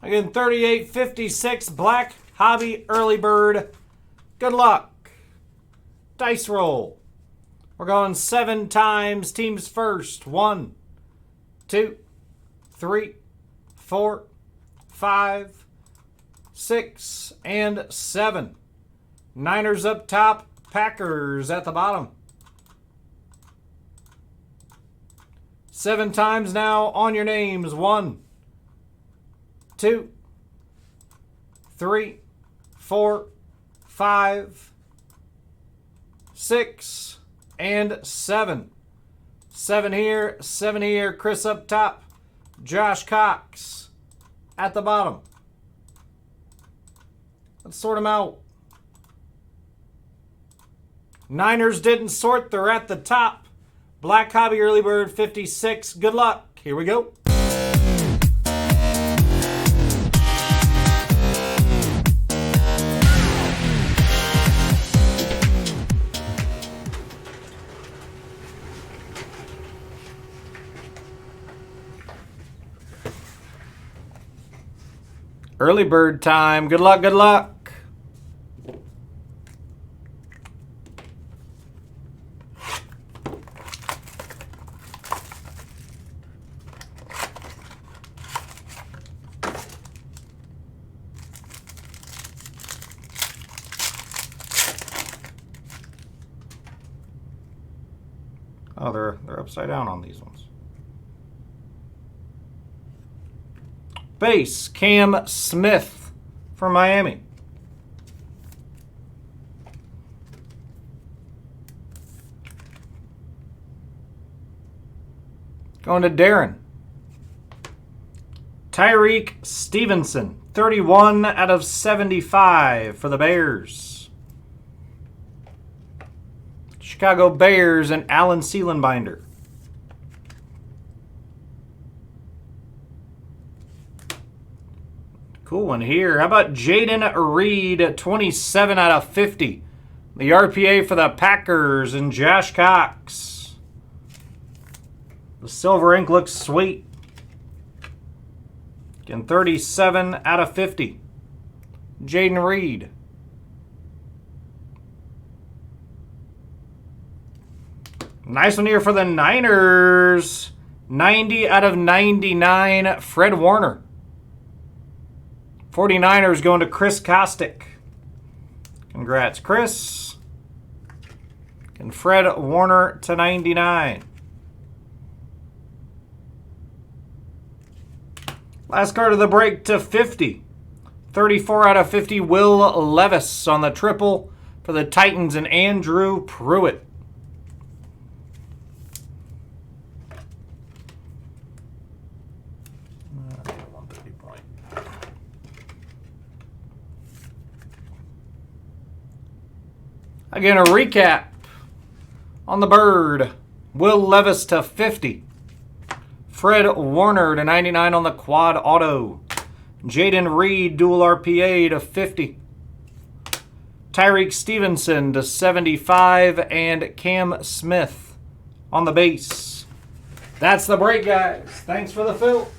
Again, 3856 Black Hobby Early Bird. Good luck. Dice roll. We're going 7 times. Teams first. 1, 2, 3, 4, 5, 6, and 7. Niners up top. Packers at the bottom. 7 times now on your names. 1, 2, 3, 4, 5, 6, and 7. 7 here, 7 here. Chris up top. Josh Cox at the bottom. Let's sort them out. Niners didn't sort. They're at the top. Black Hobby Early Bird 56. Good luck. Here we go. Early bird time. Good luck, good luck. Oh, they're upside down on these ones. Base, Cam Smith from Miami. Going to Darren. Tyreek Stevenson, 31 out of 75 for the Bears. Chicago Bears and Alan Seelenbinder. Cool one here. How about Jaden Reed, 27 out of 50. The RPA for the Packers and Josh Cox. The silver ink looks sweet. Again, 37 out of 50. Jaden Reed. Nice one here for the Niners. 90 out of 99, Fred Warner. 49ers going to Chris Kostick. Congrats, Chris. And Fred Warner to 99. Last card of the break to 50. 34 out of 50, Will Levis on the triple for the Titans and Andrew Pruitt. Again, a recap on the bird. Will Levis to 50. Fred Warner to 99 on the quad auto. Jaden Reed dual RPA to 50. Tyreek Stevenson to 75. And Cam Smith on the base. That's the break, guys. Thanks for the fill.